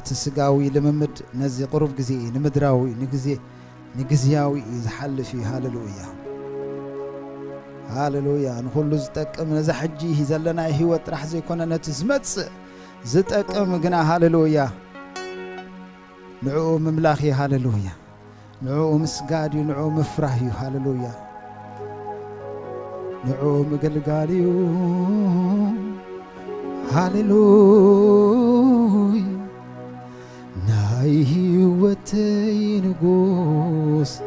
تسقاوي لممد نزي قرب جزي نمدراوي نجزياوي يزحلفي هاللويا هاللويا نقول زتقم نزحجي زلنا هيوت راح زي كنا نتزمت زتقم جنا هاللويا نعو مملاخي هاللويا نعو مسقادي نعو مفرحي هاللويا نعو مقلقاليو هاللويا ناي هيوتي نقوس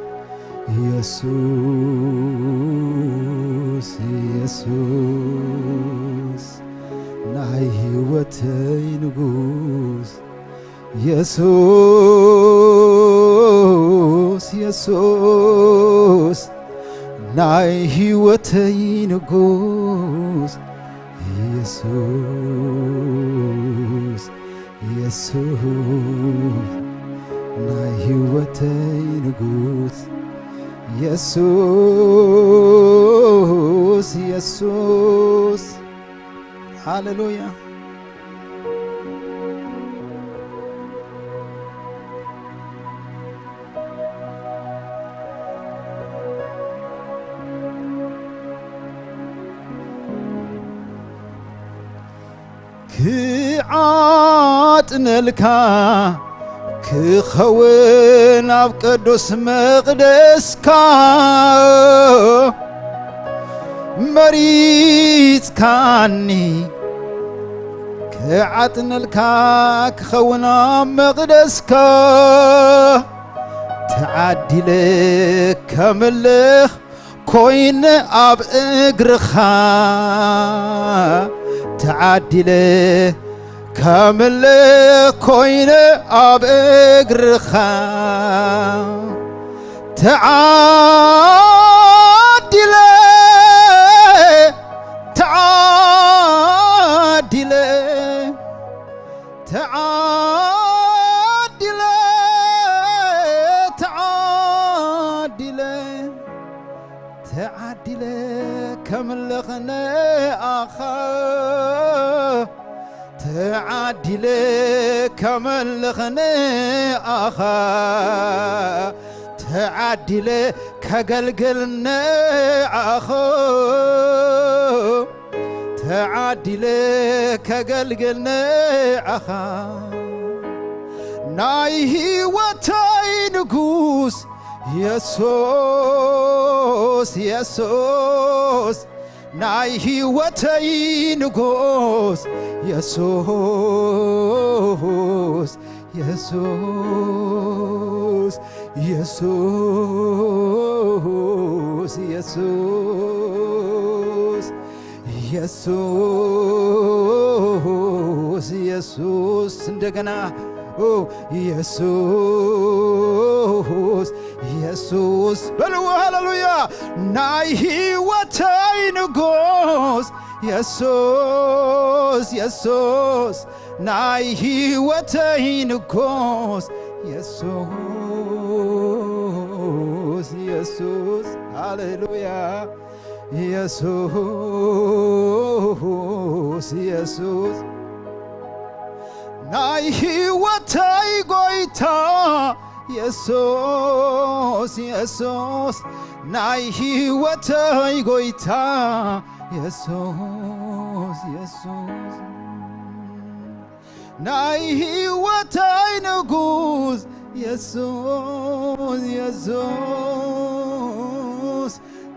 يسوس يسوس ناي هيوتي نقوس يسوس يسوس ناي هيوتي نقوس يسوس يسوس ناي هيوتي نقوس يسوس يسوس هاللويا كعاتنا لكا كخوين بقدس مقدسكا مريض كاني كعاتنا لكا كخوين مقدسكا تعدي لك كملخ كوين اب اقرخا تعدي له كامل كوين اب اقرخا تعدي له تعدي له تعدي له تعدي له تعدي له كامل غنى اخا تعدي لك كمل غنى آخا تعدي لك كقلقلنا آخا تعدي لك كقلقلنا آخا ناي وتاي نقوس يسوس يسوس ناي هيوتي نقوس يسوس يسوس يسوس يسوس يسوس يسوس እንደገና يسوس يسوس بلو هاللويا ناي هيوتي نقوس يسوس يسوس ناي هيوتي نقوس يسوس يسوس هاللويا يسوس يسوس ناي هيوتي قويتا يسوس يسوس ناي هيوتي قويتا يسوس يسوس ناي هيوتي نقوس يسوس يسوس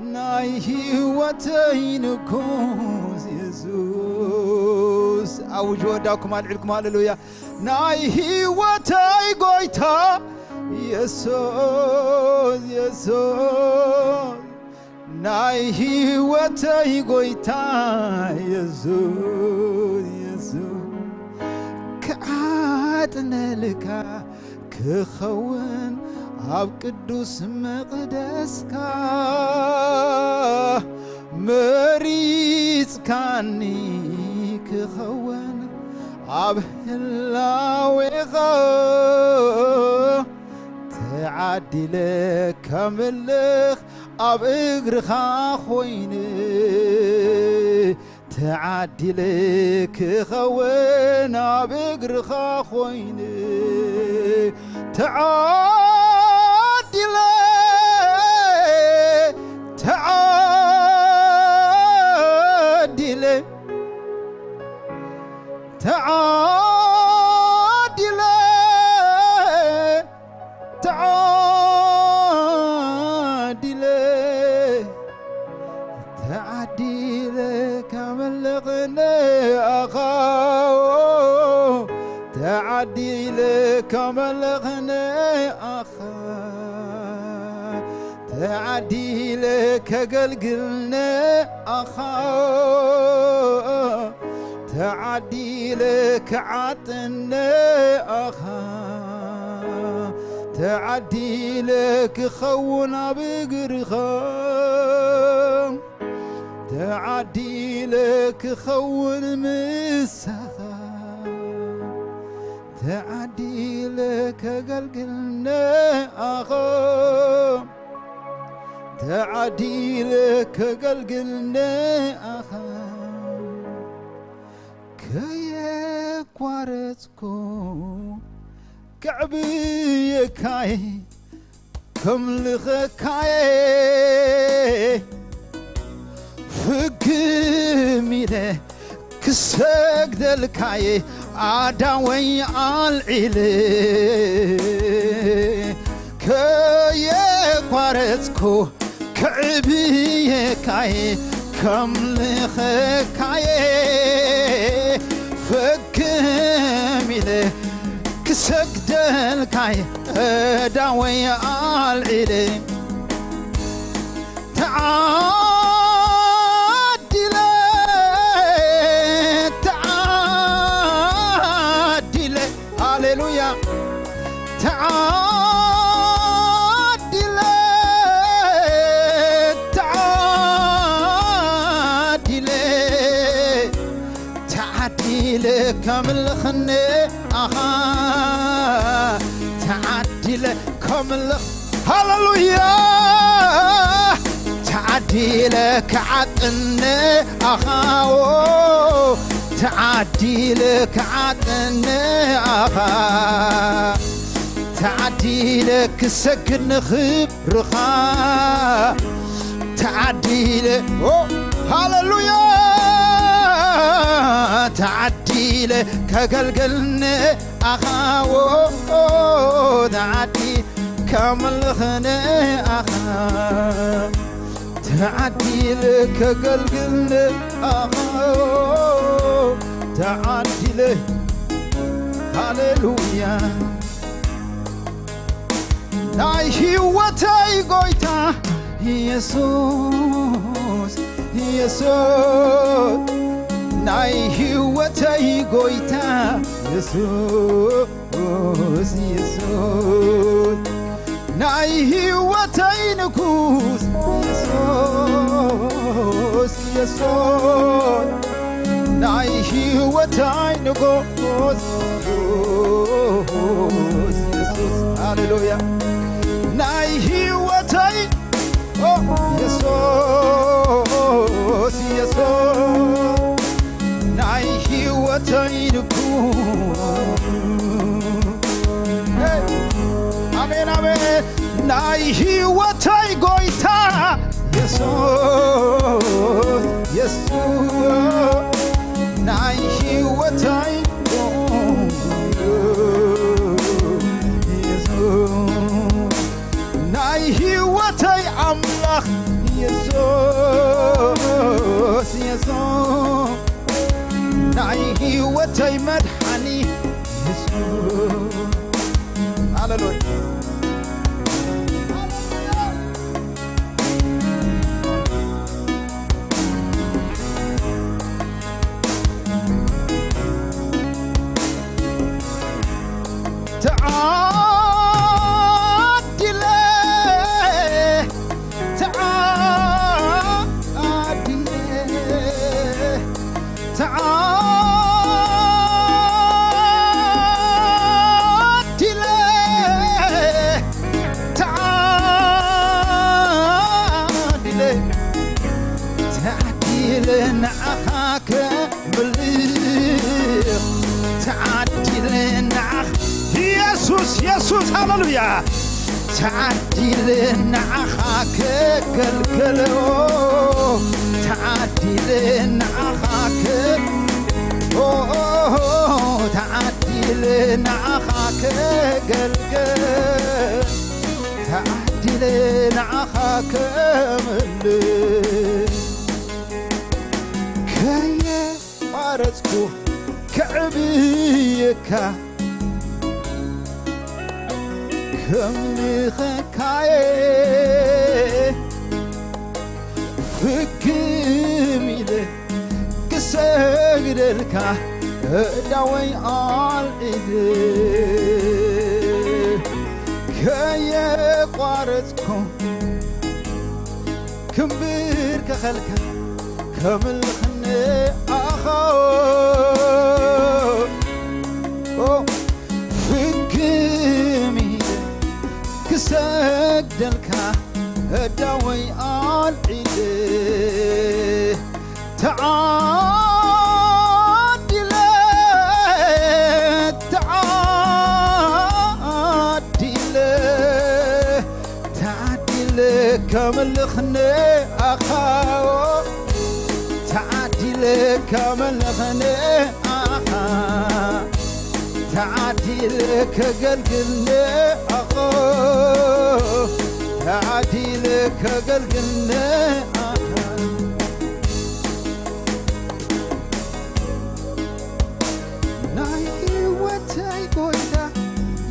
ناي هيوتي نقوس يسوس أوج وداكم أدعيكم هاللويا ناي هيوتي قويتا يسوس يسوس ناي هيوتي قويتا يسوس يسوس كعاتنا لكا كخون اب قدوس مقدسكا مريض كاني كخون اب هلاويغا تعدي لك كملخ اب اقرخا خويني تعدلك خونا بقرخا خويني تعدلك تعدلك ملغني أخاو تعدلك ملغني أخا تعدلك قلقلني أخاو تعدلك عطني أخا تعدلك خونا بقرخام تعدلك خون مسخا تعدلك قلقلنا أخا تعدلك قلقلنا أخا كي كوارتكو كعبي كاي كم لخكاي فكميله كسجد الكاي عداوي العلي كي قارتكو كعبي كاي كم لخكاي فكميله كسجد الكاي عداوي العلي هاليلويا تعديلك كامل خني أها تعديلك كامل هاليلويا تعديلك عطني أها تعديلك عطني أخا تعديلك سكن خبرخا تعديلك هاليلويا تعديلك كقلقلني أخا تعدي كامل خني أخا تعديلك كقلقلني أخا تعديله هاليلويا ناي هيوتاي غويتا يسوس يسوس ناي هيوتاي غويتا يسوس يسوس ناي هيوتاي نكوس يسوس يسوس ناي هيوتاي نكوس يسوس هاليلويا ناي هيوتاي يسوس يسوس ناي هيوتاي نكوس آمين آمين ناي هيوتاي غويتا يسوس يسوس ناي هيوتاي يسوس ناي هيوتاي أملاخ يسوس يسوس ناي هيوتاي مدحني يسوس هاليلويا تعديل نعخاك ኢየሱስ ሃሌሉያ تعديل نعخاك قلقلو تعديل نعخاك تعديل نعخاك قلقل تعديل نعخاك ملي كي بارزكو كعبيكا كمني خكاي فكمي له كسجدلك داوي عليك كي قارتكم كمبير كخلك كمل خني أخو فكمي كسجدلك داوي عليك تعادل تعادل تعادل كمل خني أخاو تعادل كمل خني أخا تعادل كقلقلني أخاو تعادل كقلقلني أخا نايكي واتاي قويدا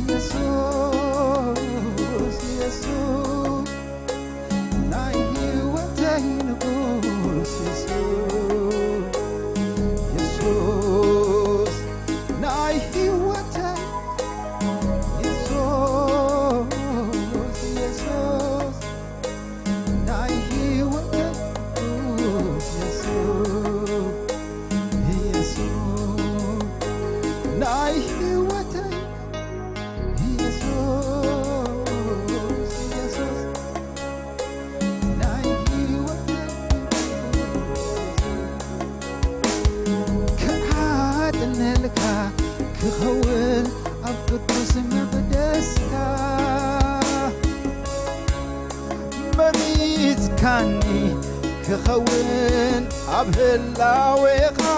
يسوس يسوس نايكي واتاي نقوس يسوس يسوس نايكي واتاي يسوس يسوس نايكي واتاي يسوس يسوس ناي هوتاي يسوس يسوس ناي هوتاي كعادنا لك كخول أبقدس مقدسك مريض كاني كخول أبهلاويقا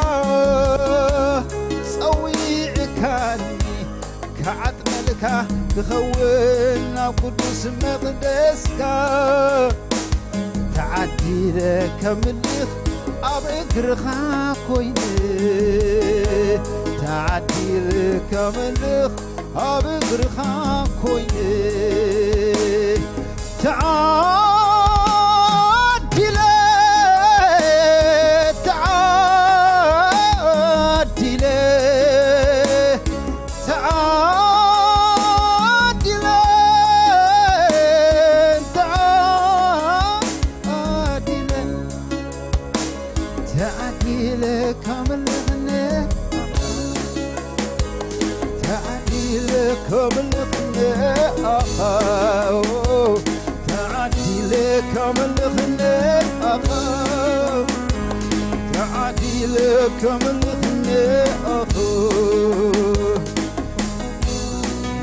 صويعكاني كعدملك كخون قدوس مقدسك تعديلك ملخ أبكرخا كويني تعديلك ملخ أبكرخا كويني كمل خني أخو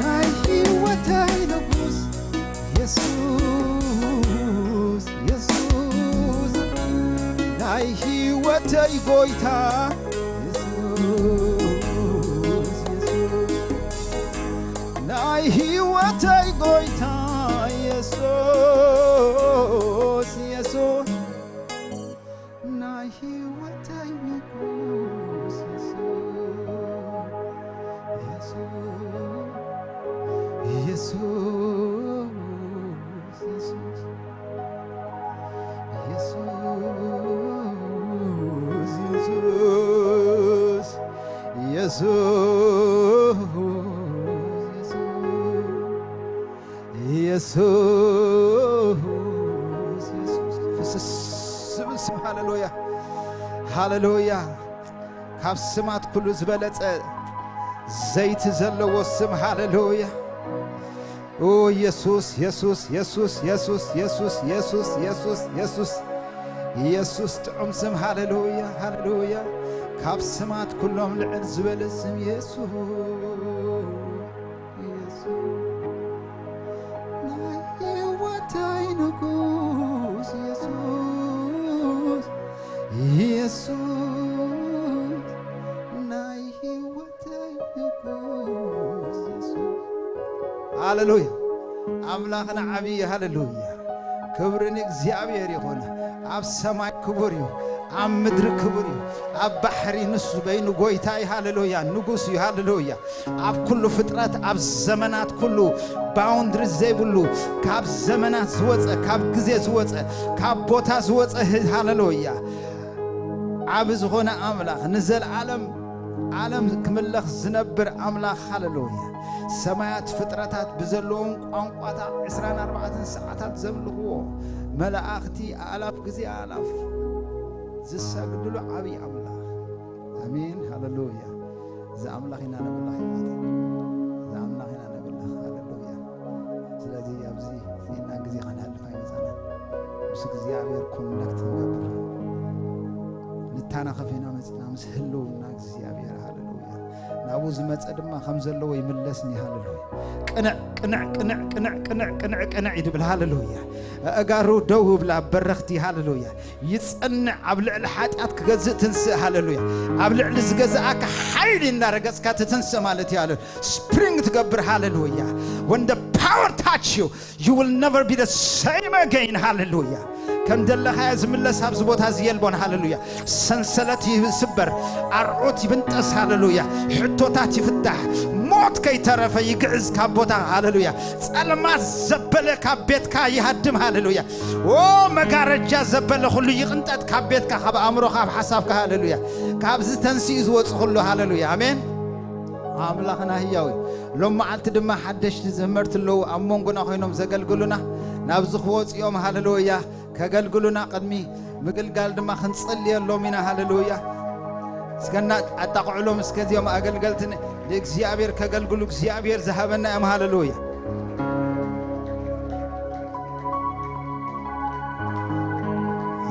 ناي وتاي نبوس يسوس يسوس ناي وتاي قويتا يسوس يسوس ناي وتاي قويتا يسوس يسوس ناي وتاي يسوع يسوع يسوع يسوع يسوع يسوع هاللويا هاللويا ካብ ስማት ኩሉ ዝበለጸ ዘይት ዘለዎ ስም ሃሌሉያ ኦ ኢየሱስ ኢየሱስ ኢየሱስ ኢየሱስ ኢየሱስ ኢየሱስ ኢየሱስ ኢየሱስ ኢየሱስ ጥዑም ስም ሃሌሉያ ሃሌሉያ ካብ ስማት ኩሎም ልዕል ዝበለ ስም ኢየሱስ ኢየሱስ هاللويا أملاخنا عبي هاللويا كبرني እግዚአብሔር يخونه أب سماي كبريو أب مدر كبريو أب بحري نسو بين قويتاي هاللويا نقوسي هاللويا أب كل فترات أب زمنات كله باوندر زيبلو كاب زمنات زوجة كاب جزء زوجة كاب بوتا زوجة هاللويا أب زخونه أملاخ نزل عالم كملخ زنبر أملاخ هاللويا سمايات فترات بزلون قنقاتا 24 ساعات زملخو ملائكتي آلاف جزي آلاف زسجدلو عبي أملاخ آمين هاللويا ذا أملاخنا نبلخ ذا أملاخنا نبلخ هاللويا سلازي أبزي إننا جزي خنا هالفاي مثلا بس جزي أبير كونكت نقبل نتانا خفينا مثلا مسهلو ناجزي أبير هاللويا نابو زمت أدم خمس اللو يملسني هاللويا قنع يدبل هاللويا أجارو دو بلا برختي هاللويا يتصنع قبل الحاجات كجزء تنسى هاللويا قبل الزجزاك حيل النار جزء تنسى مالتي هاللويا spring تقبر هاللويا when the power touch you you will never be the same again hallelujah كم دلها خاز من الله سبز بوت هزيل بون هاللويا سنسلتي سبر أرعوتي بنتس هاللويا حطوتاتي فتح موت كي ترى يقعز كابوتا هاللويا سألمات زبلة كابيت كا يهدم هاللويا أو مجارجة زبلة خلو يقنتت كابيت كا خب أمره خب حساب كا هاللويا كابز تنسيز وتخلو هاللويا آمين أملاخنا هياوي لما عالت دم حدش زمرت له أمون قنا خينهم زقل قلنا نابز خوات يوم هاللويا كقل قلنا قدمي مقل قال دم خنصلي اللومينا هاللويا سكنا أتقعلهم سكت يوم أقل قلتني ليك زيابير كقل قلوك زيابير ذهبنا أم هاللويا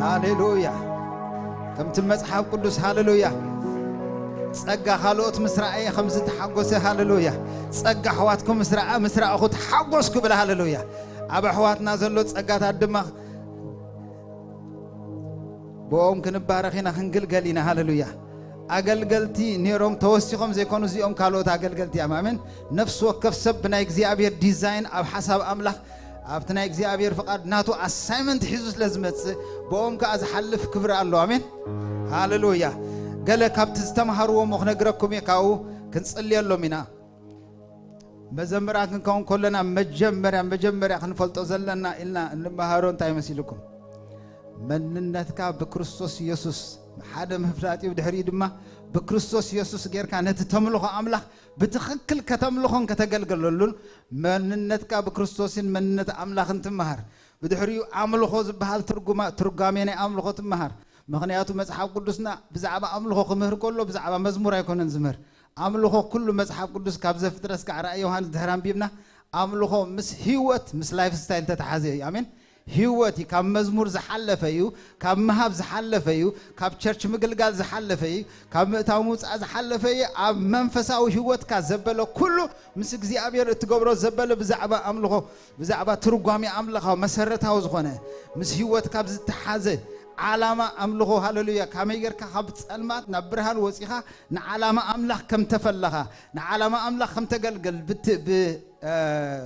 هاللويا كم تمسحاب قدس هاللويا صقا خالوت مسرعي خمسة حقوس هاللويا صقا حواتكم مسرع أخوت حقوسكم بلا هاللويا أبا حواتنا زلوت صقا تدمغ بوم كنبارخينا خنقل قالينا هاللويا أقل قلتي نيروم توسيقهم زي كونو زيهم كالوت أقل قلتي أمامن نفس وكف سب بنا إكزيابير ديزاين أب حساب أملاخ أبتنا إكزيابير فقط ناتو أسايمنت حيزوس لازمت بوم كأز حلف كبر الله أمين هاللويا قال كابت استمهروا مخنقركم يكاو كنصلي الله منا مزمرات كنكون كلنا مجمر خنفلطو زلنا إلنا نمهارون تاي مسيلكم مننتك بكريستوس يسوس حدا مفلاتي ودحري دما بكريستوس يسوس غير كانت تملخ املاح بتخكل كتملخون كتغلغللون مننتك بكريستوسين مننت املاح انتمهر بدحريو املخو زبحال ترغاميني املخو تمهر مخنياتو مصحف قدسنا بزعبا املخو خمهر كله بزعبا مزمور يكونن زمر املخو كله مصحف قدس كابز فترس كعرا يوحنا دهران بيبنا املخو مس هيوت مس لايف ستايل تتحازي امين هيوتي كاب مزمور زحلفيو كاب مهاب زحلفيو كاب تشرش مقلقال زحلفيو كاب مؤتاوموس زحلفيو اب منفساو هيوت كا زبله كله مس እግዚአብሔር እትገብሮ ዘበለ بزعبا املخو بزعبا ترغامي املخو مسرتاو زخونه مس هيوت كاب زتحازه علامة أملخو هاللويا كاميجر كخبط المات نبرهان وسيخا نعلامة أملخ كم تفلها نعلامة أملخ كم تقلقل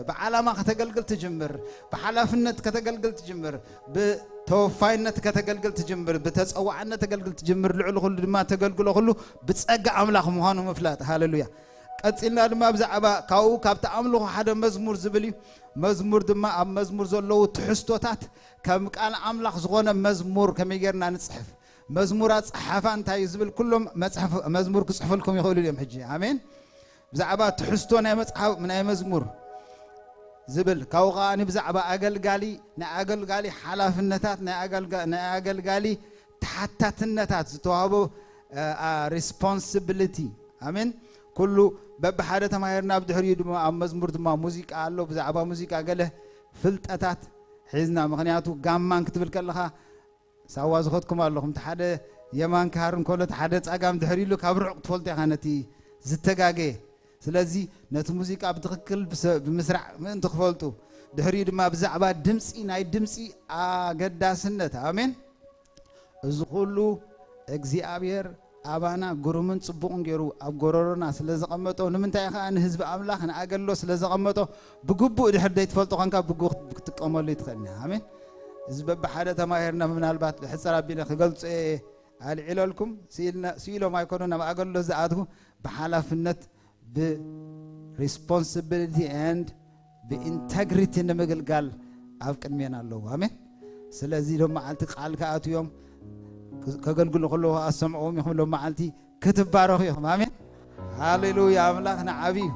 بعلامة كتقلقل تجمر بحلافنت كتقلقل تجمر بتوفاينت كتقلقل تجمر بتسقوعنت تقلقل تجمر لعل كل ما تقلقل كله بتسقى أملخ مهانو مفلات هاللويا قصينا دما بزعبا كاو كابت أملخو حدا مزمور زبلي مزمور دما أب مزمور زلو تحستوتات كم قال أملاخ زغونه مزمور كم يجرنا نصحف مزمورات صحفان تاي زبل كلهم مصحف مزمور كصحف لكم يقولوا اليوم حجي آمين بزعبا تحستونا مصحف من أي مزمور زبل كاوغاني بزعبا أقل قالي حلافنتات أقل قالي تحتاتنتات توابو responsibility آمين كله ببحادة تماهرنا بدحري دما مزمور دما موسيقى الله بزعبا موسيقى قاله فلتاتات حزنا مخنياتو قامان كتبل كلها سوا زخدكم اللهم تحدى يمان كارن كله تحدى تساقام دحري له كابرعق تفلت خانتي زتقاقي سلازي نت موسيقى بتخكل بمسرع من تخفلتو دحري دما بزعبا دمصي ناي دمصي قداسنت آمين ازخلو እግዚአብሔር أبانا قرمن صبون جرو أب قررنا سلزق أمته نمنتهي خان حزب أملاخ نأجله سلزق أمته بجوبو إذا حد يتفلتوا كان كبجو تكمل يتخلنا آمين حزب بحالة ما يرنا من البات حس ربنا خجلت إيه على عللكم سيلو ما يكونون ما أجله زعده بحالة في النت ب responsibility and بintegrity نمجل قال أفكر مين الله آمين سلزي لهم معلتك قال كأتو يوم كقول كله أسمعهم يقول لهم معلتي كتب بارخيهم آمين هاليلويا أملاكنا عبي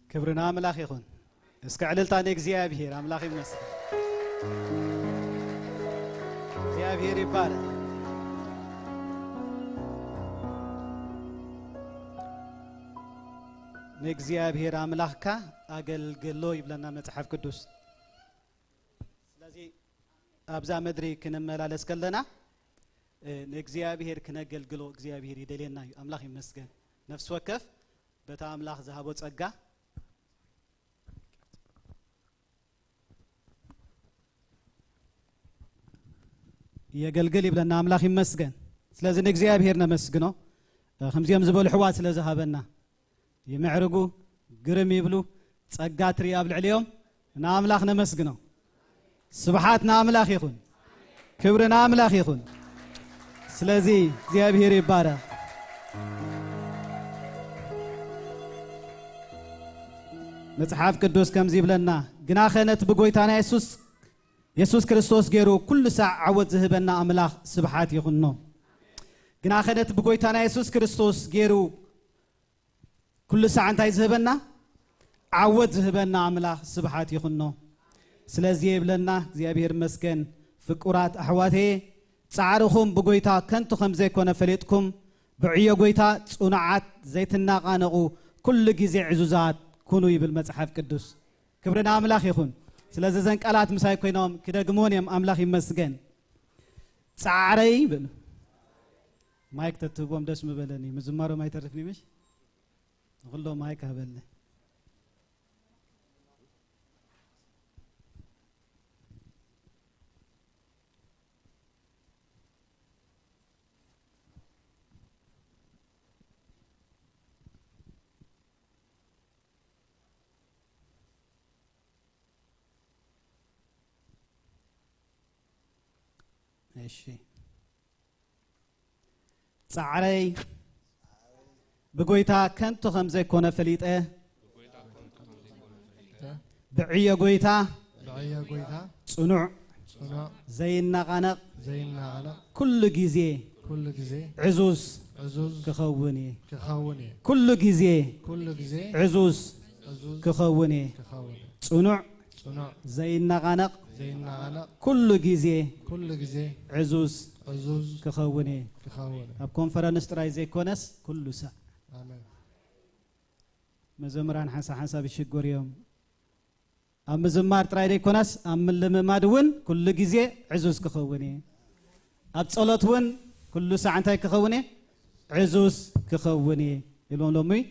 كبرنا أملاك يخون اسكعلل تانيك زيابير أملاك يمس زيابير يبارك نكزيابير أملاكك أقل قلو يبلنا متحف قدوس لذي أبزا مدري كنملا لسكلنا نكزيابير كنقل قلو كزيابير يدلينا أملاك يمسكن نفس وكف بتا أملاك ذهبوا تسقى يقلقل يبلنا أملاك يمسكن لذي نكزيابير نمسكنه خمس يوم زبول حواس لذهبنا يمعرقو قرم يبلو تسقات رياب العليوم ناملاخ نمسقنا سبحات ناملاخ يخون كبر ناملاخ يخون سلازي زيابير يبارك متحف قدوس كم زيبلنا قنا خانت بقويتانا يسوس كريستوس غيرو كل ساعة عود ذهبنا أملاخ سبحات يخونو قنا خانت بقويتانا يسوس كريستوس غيرو كل ساعة أنت يذهبنا عود ذهبنا أملاخ سبحات يخونو سلازي يبلنا زيابير مسكن فكرات أحواته تعارخهم بقويتا كنتو خمزي كونا فليتكم بعيو قويتا صنعات زيت الناقانقو كل جزء عزوزات كونوا يبل مصحف قدوس كبرنا أملاخ يخون سلازي زنك ألات مساي كوينهم كده قمونيم أملاخ يمسكن تعاري بل مايك تتبوم دش مبلني مزمارو ما يترفني مش غلو مايك هبلني ماشي صعري بقويتا كنتو خمزة كونا فليت بعيا قويتا صنوع زينا غنق كل جزء عزوز كخوني كل جزء عزوز كخوني صنوع زينا غنق كل جزء عزوز كخوني أب كونفرنس تراي زي كونس كل ساعة مزمران حسب الشجور يوم أم مزمار تراي زي كونس أم لما مادون كل جزء عزوز كخوني أب صلاتون كل ساعة تاي كخوني عزوز كخوني يلون لومي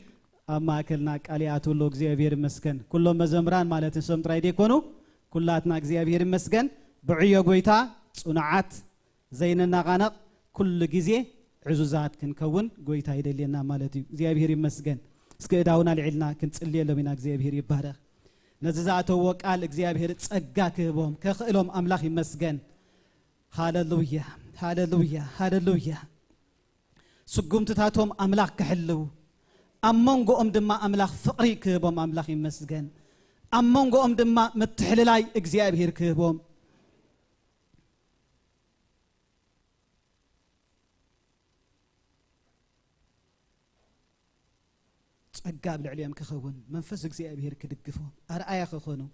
أما أكلنا كاليات ولو جزيابير مسكن كلهم مزمران مالتين سوم تراي دي كونو كلاتنا جزيابير مسكن بعيا قويتا صنعات زيننا غنق كل جزء عزوزات كنكون قويتا يدلينا مالتي جزيابير مسكن سكداونا لعلنا كنت اللي لمنا جزيابير يبارك نززاته وقال جزيابير تصقا كبهم كخلهم أملاخ مسكن هاللويا هاللويا هاللويا سقمتاتهم أملاخ كحلو أمونغو دما أملاخ فقري كبهم أملاخ مسكن أمونغو دما متحللاي جزيابير كبهم أقابل عليهم كخون منفسك زي أبيهر كدقفهم أرأي خونو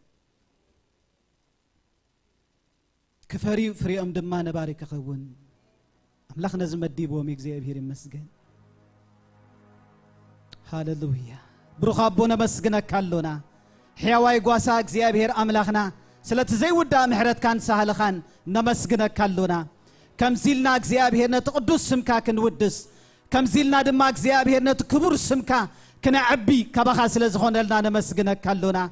كفري فري دما نبارك كخون أملاخ نزم الديبو ميك زي أبيهر مسجن هاللويا بروخ أبونا مسجنا كالونا حيواي قواساك زي أبيهر أملاخنا سلت زي ودا محرت كان سهل خان نمسجنا كالونا كم زيلنا زي أبيهر نتقدس سمكا كنودس كم زيلنا دماك زي أبيهر نتكبر سمكا كنا عبي كبخاس لزخون لنا نمسجنا كالونا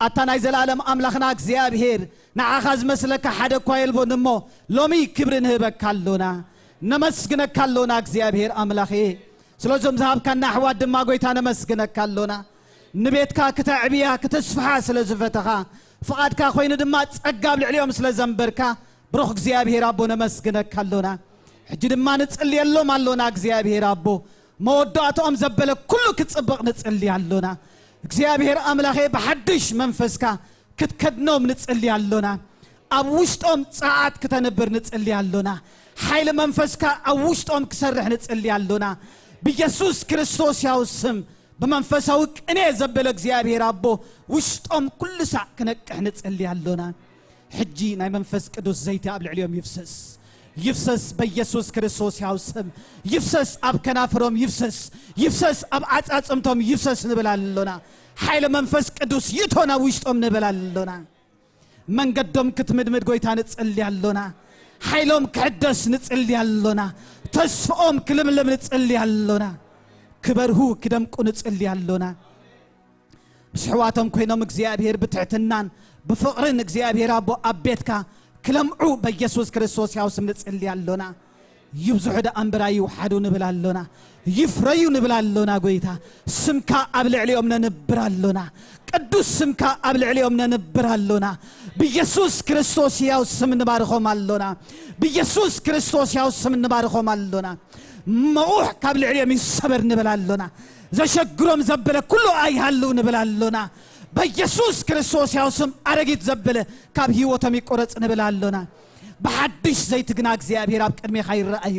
أتنا يزل عالم أملاخنا زي أبيهر نعخذ مسلك حدا كويل بونمو لومي كبرن هبك كالونا نمسكنك كالونا እግዚአብሔር አምላኬ ስለዚህ ዛብ ካና አህዋት ደማ ጎይታ ነመስክነክ ካሎና ንቤትካ ከተዕብያ ከተስፋ ስለዝፈተኻ ፍቃድካ ኮይነ ድማ ጸጋብ ልዕልዮም ስለዘንበርካ ብሩኽ እግዚአብሔር አቦ ነመስክነክ ካሎና ሕጂ ድማ ንጽልየሎም አሎና እግዚአብሔር አቦ መወዳቶም ዘበለ ኩሉ ክጽብቕ ንጽልያሎና እግዚአብሔር አምላኬ በሐድሽ መንፈስካ ክትከድኖም ንጽልያሎና ኣብ ውሽጦም ጻዓት ከተነብር ንጽልያሎና ኃይል መንፈስካ ኣብ ውሽጦም ክሰርሕ ንጽልያሎና بيسوس كريستوس ياوسم بمنفسه قني زبل እግዚአብሔር አቦ ውሽጦም ኩሉ ሰዓት ከነቅህ ንጽልያሎና ሕጂ ናይ መንፈስ ቅዱስ ዘይት ኣብ ልዕልዮም ይፍሰስ በኢየሱስ ክርስቶስ ያውስም ይፍሰስ ኣብ ከናፍሮም ይፍሰስ ኣብ አጻጽምቶም ይፍሰስ ንብላሎና ኃይለ መንፈስ ቅዱስ ይቶና ውሽጦም ንብላሎና መንገዶም ክትምድምድ ጎይታ ንጽልያሎና ኃይሎም ከደስ ንጽልያሎና ተስፋኦም ክልምለም ንጽልያሎና ክበርሁ ክደምቁ ንጽልያሎና ብስሕዋቶም ኮይኖም እግዚአብሔር ብትሕትናን بفقرن እግዚአብሔር አቦ አቤትካ ክለምዑ በኢየሱስ ክርስቶስ ያውስም ንጽልያሎና ይብዙሕ ደአምብራዩ ሓዱ ንብላሎና ይፍረዩ ንብላሎና ጎይታ ስምካ ኣብ ልዕልዮም ነንብራሎና ቅዱስ ስምካ ኣብ ልዕልዮም ነንብራሎና በኢየሱስ ክርስቶስ ያውስም ንባርኾም አሎና በኢየሱስ ክርስቶስ ያውስም ንባርኾም አሎና መኡሕ ካብ ልዕልዮም ይሰበር ንብላሎና ዘሸግሮም ዘበለ ኩሉ አይሃሉ ንብላሎና በኢየሱስ ክርስቶስ ያውስም አረጊት ዘበለ ካብ ህይወቶም ይቆረጽ ንብላሎና بحدش زيت جنا እግዚአብሔር አብ ቀድሜ ኸይር ረአዩ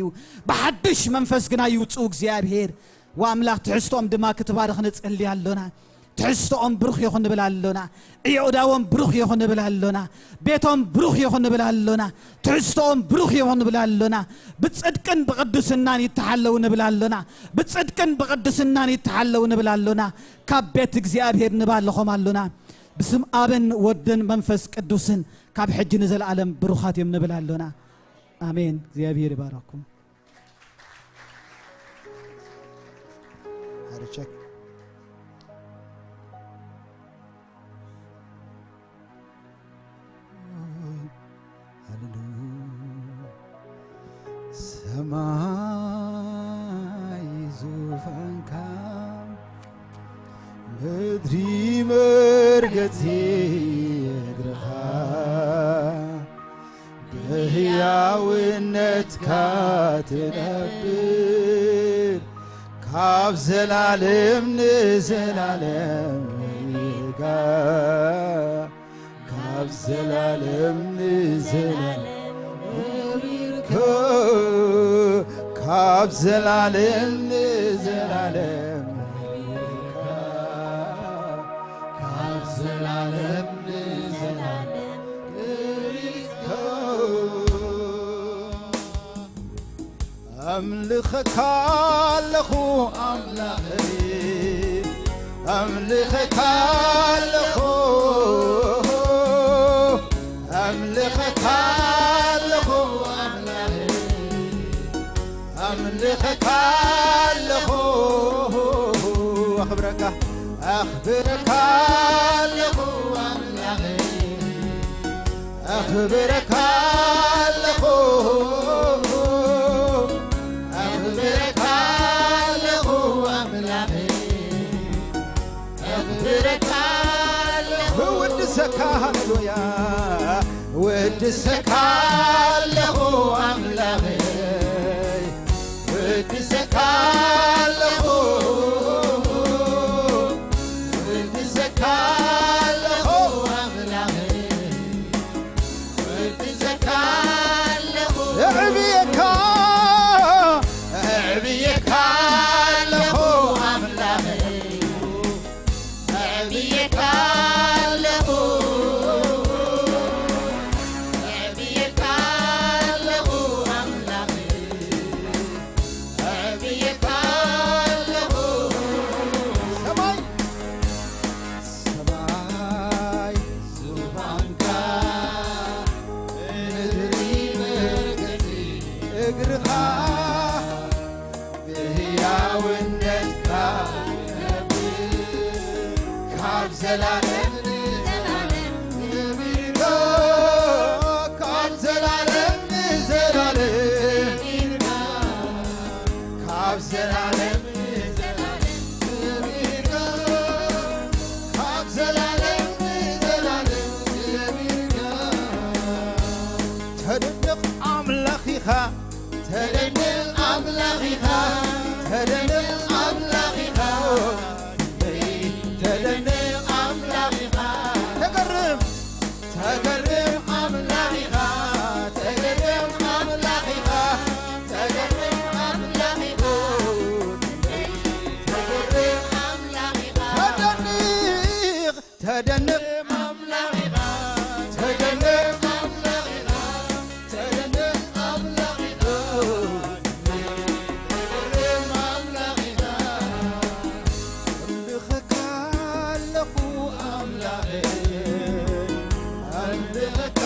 بحدش መንፈስ ግና ይውጹ እግዚአብሔር ወአምላክ ትሕስቶም ድማ ክትባርኽ ንጽልያሎና ትሕስቶም ብሩኽ ይኹን ንብላሎና ይሁዳዎም ብሩኽ ይኹን ንብላሎና ቤቶም ብሩኽ ይኹን ንብላሎና ትሕስቶም ብሩኽ ይኹን ንብላሎና ብጽድቅን በቅድስናን ይተሐለው ንብላሎና ብጽድቅን በቅድስናን ይተሐለው ንብላሎና ካብ ቤት እግዚአብሔር ንባልኾም አሎና بسم آبن ودن منفس قدوسن كاب حج نزل عالم بروخات يمنبل علونا آمين زيابير باركم هرشك سماي زوفانكا بدري مرقتي اقرخا بهياوينت كاتنبر كاب زلالم نزلالم يقا كاب زلالم نزلالم يقا كاب زلالم نزلالم أملخك لخو أملخي أملخك لخو أملخك لخو أملخي أملخك لخو أخبرك لخو أملخي أخبرك لخو هاللويا ود سكاله أملاهي ود سكاله ود سكاله أملاهي ود سكاله عبيك له أملاهي عبيك زلالم زلالم تدنق أملاخها تدنق أملاخها تدنق أملاخها أملخك لخو أملاخي أملخك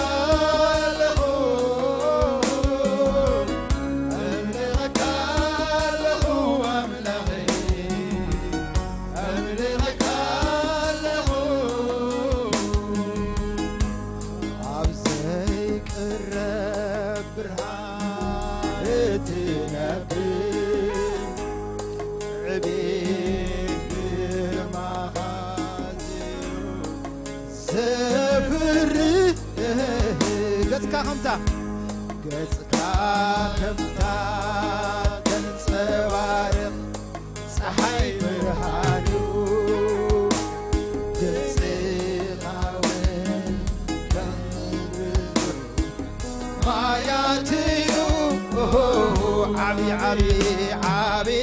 خمتا قصك خمتا تنصوارق صحي برهانو جنسيقاوين ما ياتيو عبي عبي عبي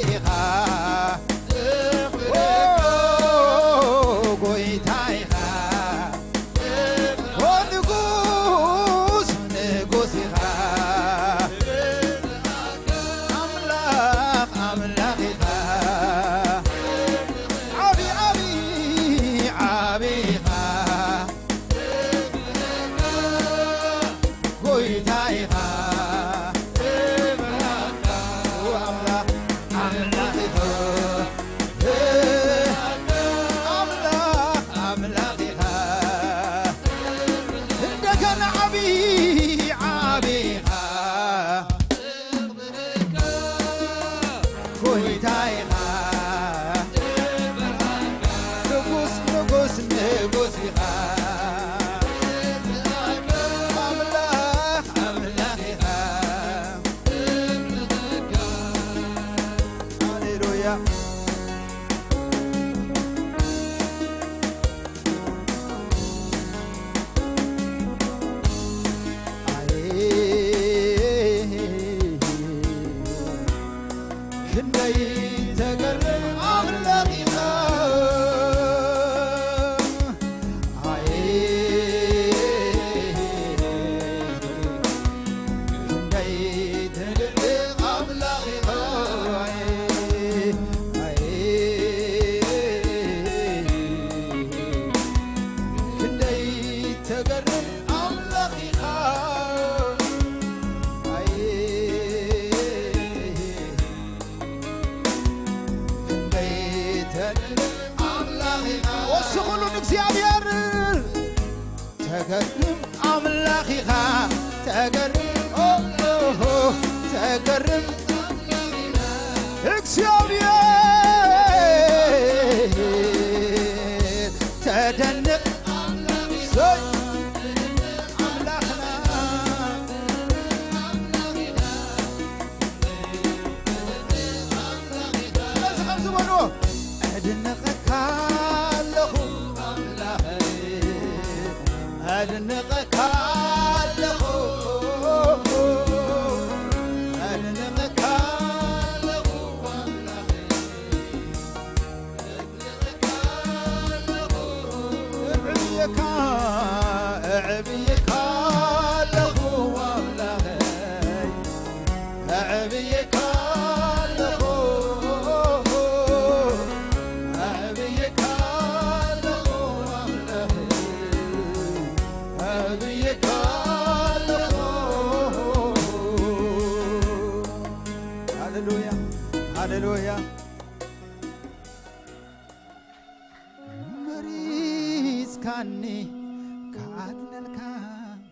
تقرب أملاخها تقرب تقرب إكسيابير تدنق أملاخنا لازم أمزمانو أدنقك لهم أدنقك لخو أدنقك لخو أدنقك لخو عبيك عبيك لخو عبيك لخو عبيك هاليلويا مريز كاني كعدنا الكام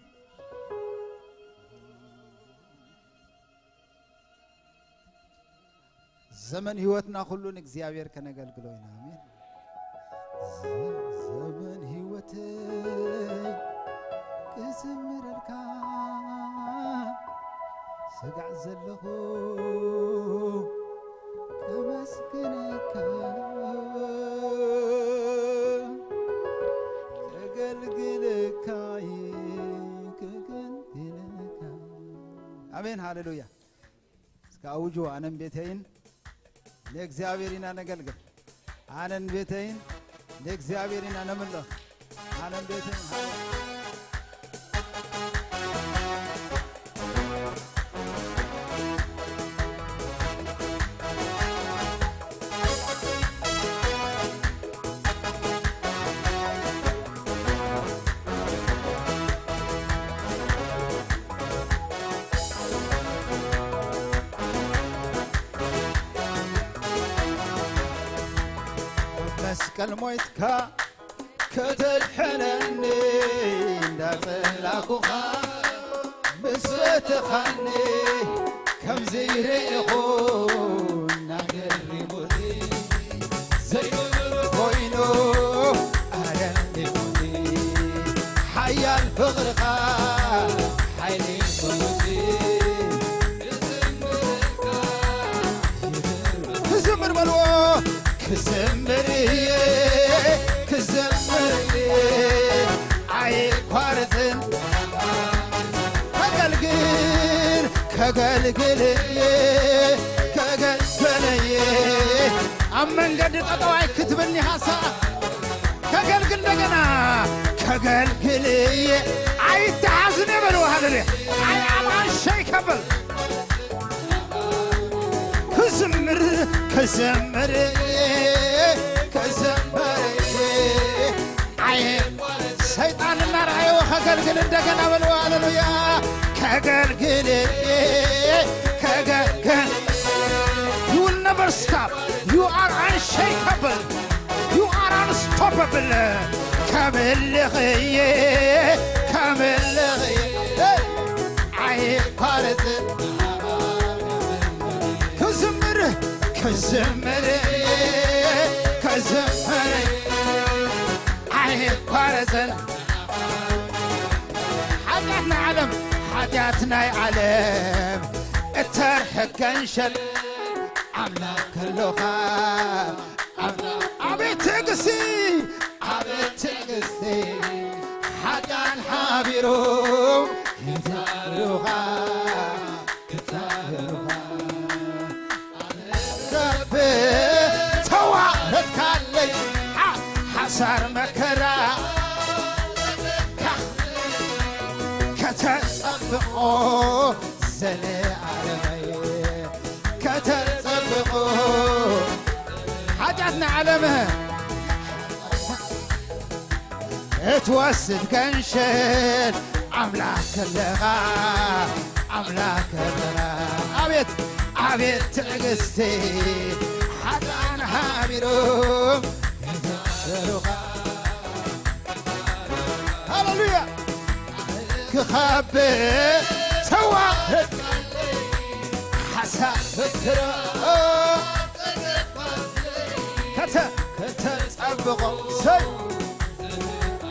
زمن هيوتنا كلون እግዚአብሔር ከነገልግሎይና አሜን زمن هيوتي كزمرلك سقع زلخو كمسكنك كقلقلك كقلقلك آمين هاليلويا سكاوجو أنا بيتين لإግዚአብሔርና ነገልግል አነን ቤተይን ለእግዚአብሔርና ነምልህ ዓለም ቤትን مسكن مويتكا كتلحنني ندخلاكوها بستخني كم زيريخون نقربوني زي وينو أهلني حيا الفغرقا حيلي صوتي كزمر ملو كزمري كزمري عيب فارتن كقلقل كقلقلي كقلقلي أمن قد تطوعي كتبني حاسا كقلقل دقنا كقلقلي عيب تحاسني بلو هذا لي عيب عمان شي كبل كزمر كزمري عيب سيطان النار عيو كقلقل دقنا بلو هاللويا كقلقل كقلقل You will never stop. You are unshakable. You are unstoppable. كامل غيه كامل غيه عيب فارت كزمر كزمر كزمر عيب فارت حاجاتنا علم حاجاتنا علم الترحك انشل أملاك اللغة أبي تقسي حقا حابيرو كتابروها ربي توعدت كالي حسار مكرا كتصبقو زلي عالمي كتصبقو حاجاتنا علمها اتوسد كنشل أملاك اللغة أملاك اللغة أبيت أبيت تقستي حتى أنا هابيرو هاللويا كخبي توعد حساب الترى كتصبغ سي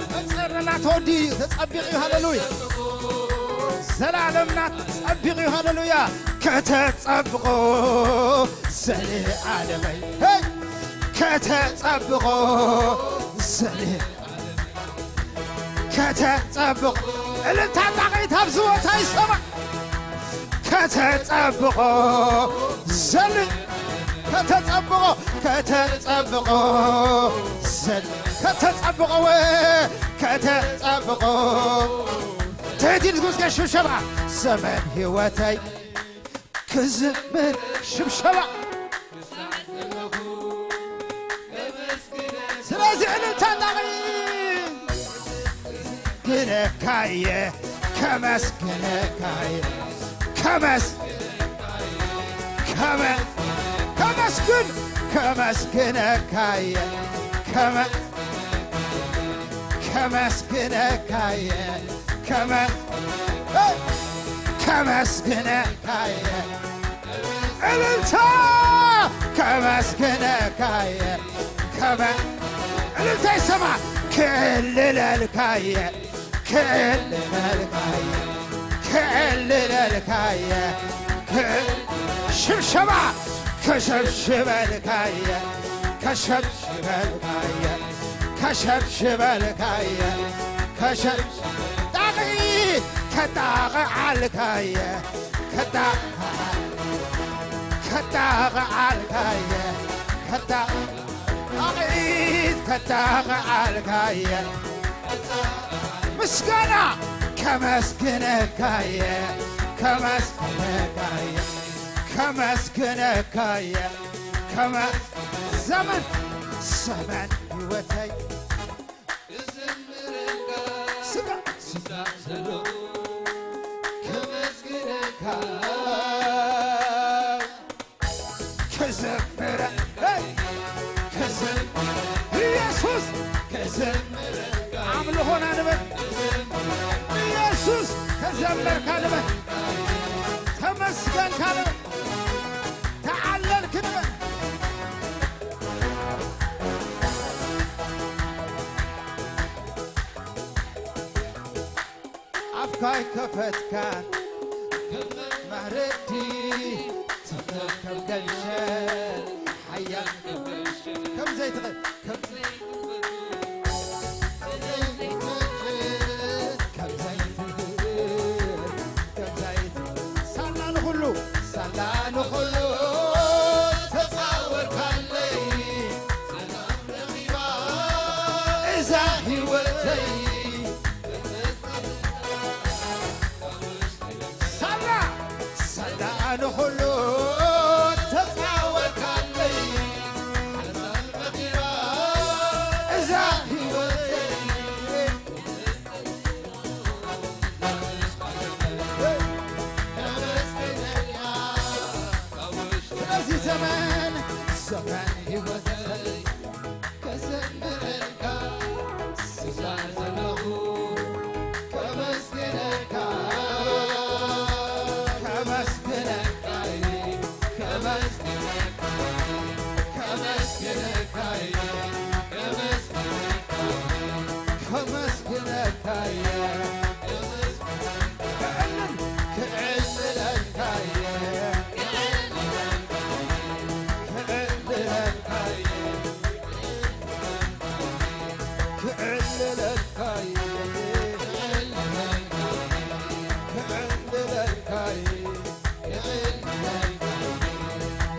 أتصرنا تودي تصبغي هاللويا زلالمنا تصبغي هاللويا كتصبغ سلي عالمي هي كتصبغ سلي كتصبغ اللي تعطي تبزوت هاي السما كتصبغ سلي كتصبغ كتصبغ سلي كتصبغ كتصبغ تهدي لتقولك شبشبة زمن هواتي كزمر شبشبة سلازي علم تنطغي كنكاية كمس كنكاية كمس كمس كمسكن كمسكنكاية كمسكنكاية كمسكنكاية الانتا كمسكنكاية الانتا يسمع كل الكاية كل الكاية كل الكاية شبشبة كشبشب الكاية كشبشب الكاية كشبشب الكاية كشبشب داغي كداغ الكاية كداغ الكاية كداغ أغيد كداغ الكاية ምስጋና ከመስገነካየ ከመስገነካየ ከመስገነካየ ዘመን ዘመን ሕይወተይ ስጋ ስታዘሎ ከመስገነካ ከዘመረ ኢየሱስ ከዘመረ አምልኾና ንበል ኢየሱስ ከዘመርካ ንበል ተመስገንካ ንበል ተዓለልክ ንበል አፍካይ ከፈትካ ማረዲ ተከብ ገልሸል ሓያል ከም ዘይትኽእል ንኹሉ ተፃወርካለይ ሰላም ረኺባ እዛ ሕይወተይ ሳላ ንኹሉ ተፃወርካለይ ሰላም ረኺባ እዛ ሕይወተይ ዘመን ዘመን ሕይወተይ ከዘምረልካ ስዛዘለኹ ከመስገነካ ከመስገነካይ ከመስገነካይ ከመስገነካይ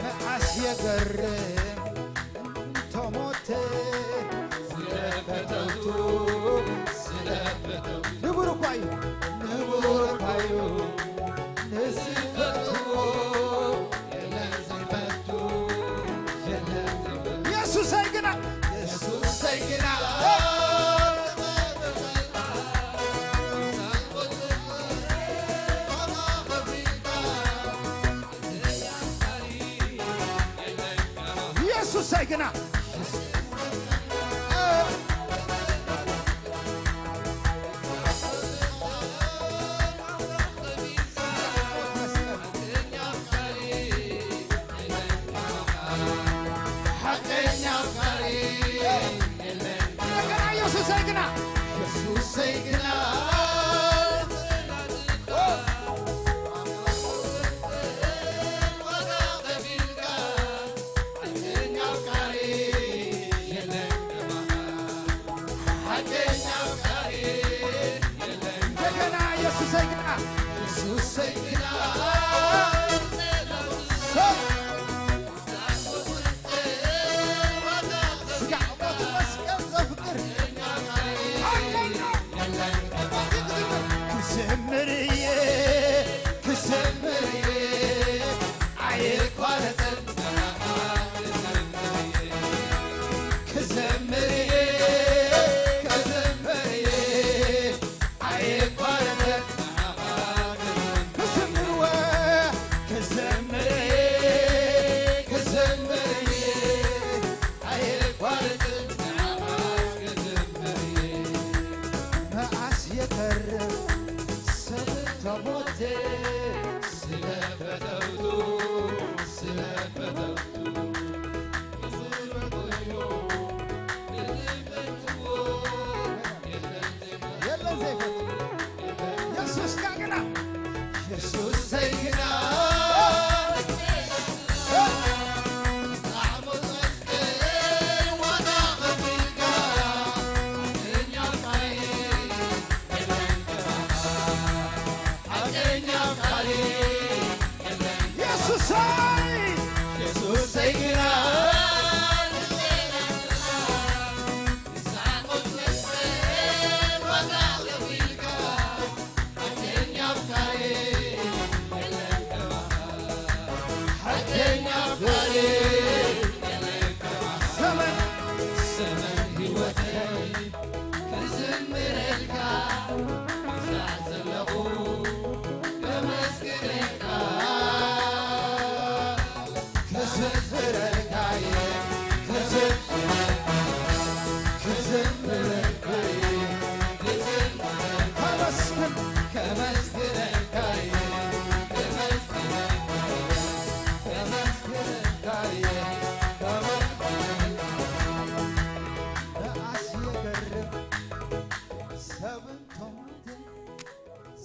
መዓስ የገርም ተሞቴ ስለፈተውቱ ንቡር እኳዩ ንስፈትዎ ኢየሱሰይ ግና ኢየሱሰይ ግና ኢየሱሰይ ግና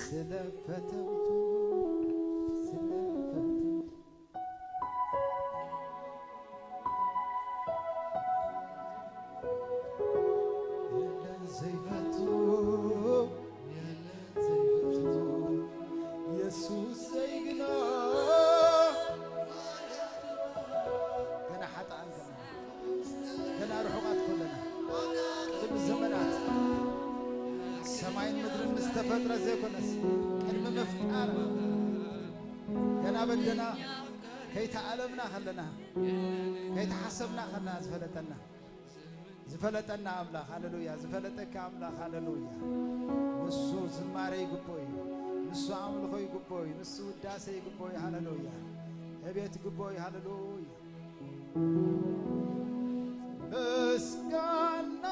ስለፈተውቱ ሰማይን ምድርን ምስተፈጥረ ዘይኮነስ ቅድሚ ምፍጣር ገና በደና ከይተዓለምና ኸለና ከይተሓሰብና ኸለና ዝፈለጠና አምላኽ ሃሌሉያ ዝፈለጠካ አምላኽ ሃሌሉያ ንሱ ዝማሬ ይግቦ እዩ ንሱ አምልኾ ይግቦ እዩ ንሱ ውዳሴ ይግቦ እዩ ሃሌሉያ ዕብየት ይግቦ እዩ ሃሌሉያ ምስጋና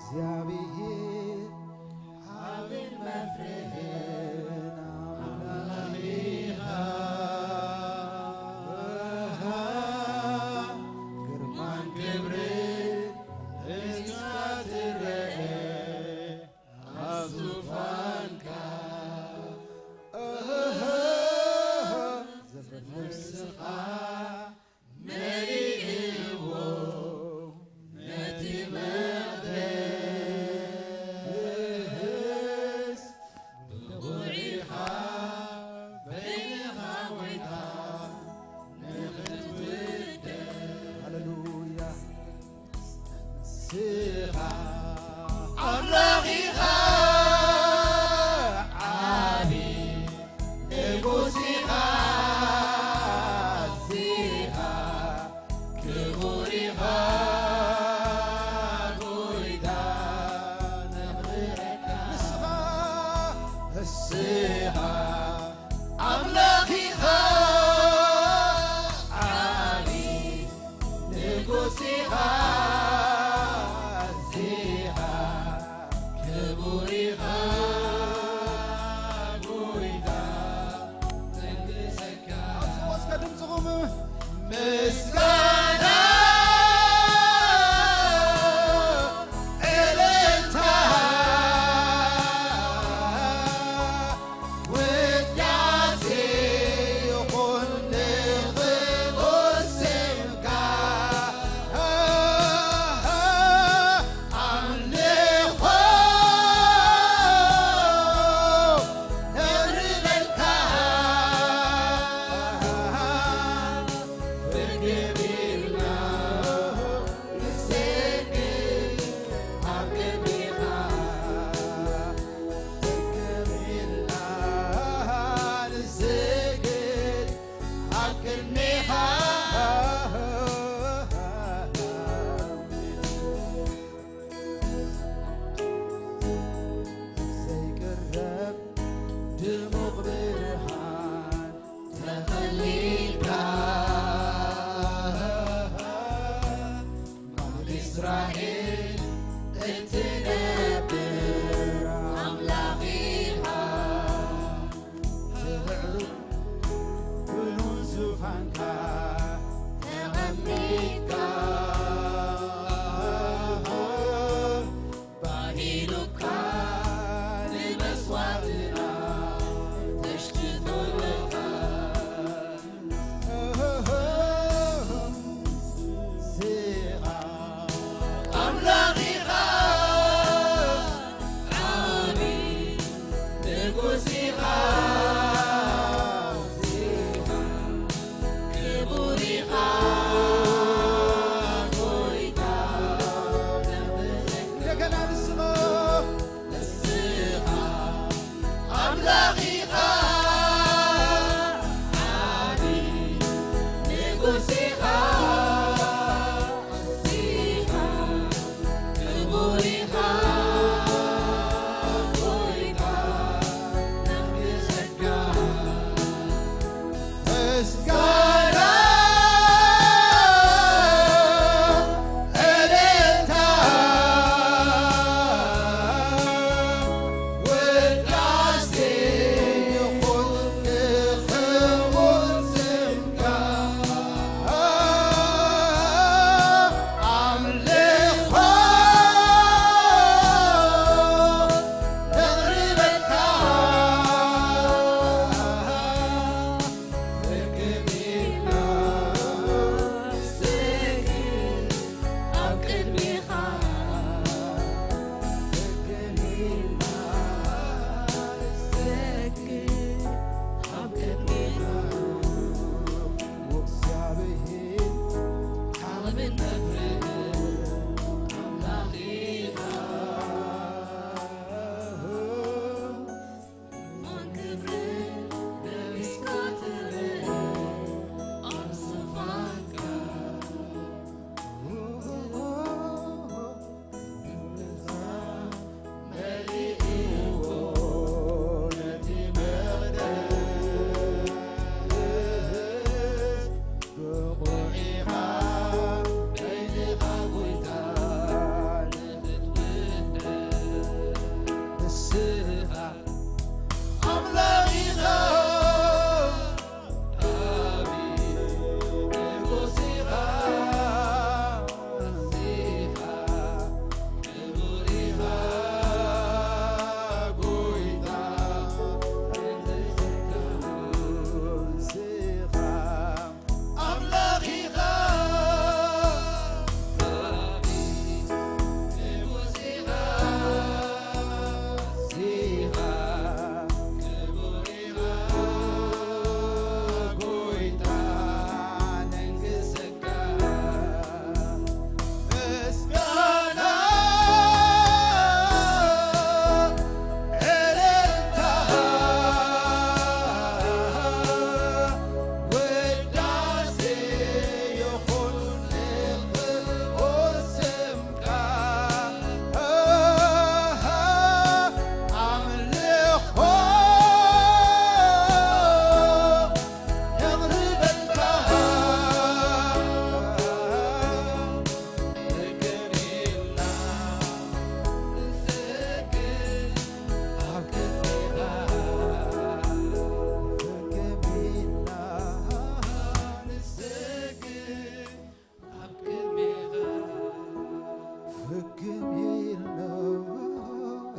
እግዚአብሔር አብን መፍሬህን አምላኬሃ ግርማን ክብርን እስካትረአ አዙፋንካ ዘፍርፍርስኻ መሪእዎ ነቲ አምላኺኻ ዓቢ ንጉሲኻ ዚኻ ክቡር ኢኻ ጎይታ ነኽብረካ ንስኻ አምላኺኻ ዓቢ ንጉሲኻ ምስጋና እልልታ ውዳሴ ይኹን ንክቡር ስምካ አምልኾ ነብርበልካ ድሙቕ ብርሃን ተኸሊልካ እስራኤል እትነብር አምላኺኻ ትምዕሩግ ብሉን ዙፋንካ ተቐሚጥካ ባሂሉካ ንመስዋዕትና ተሽትቶልኻ አምላኺኻ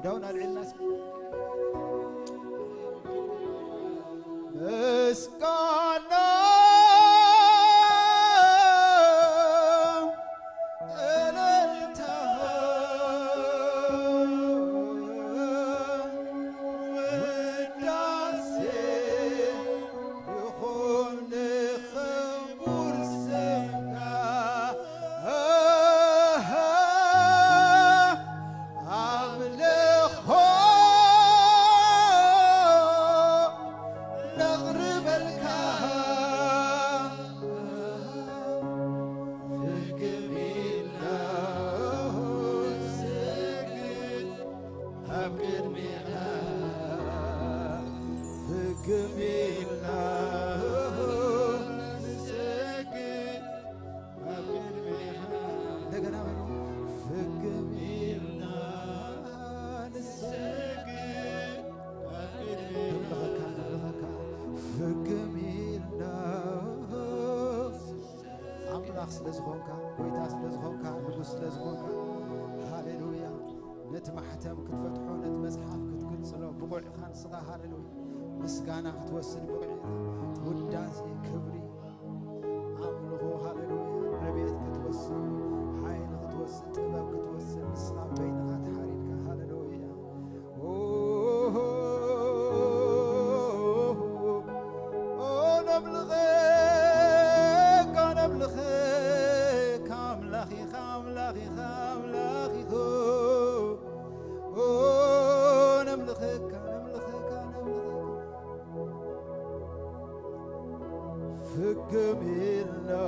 وداون العلنا مسكنا ስለዝኾንካ ጎይታ ስለዝኾንካ ንጉስ ስለዝኾንካ ሃሌሉያ ነቲ ማሕተም ክትፈትሖ ነቲ መጽሓፍ ክትገልጽሎ ብቑዕ ኢኻ ንስኻ ሃሌሉያ ምስጋና ክትወስድ ብቑዕ ኢኻ ውዳሴ ክብሪ ኣምልኾ ሃሌሉያ ዕብየት ክትወስድ ሓይሊ ክትወስድ ጥበብ ክትወስድ ንስኻ በይንኻ ተሓሪድካ ሃሌሉያ فكملنا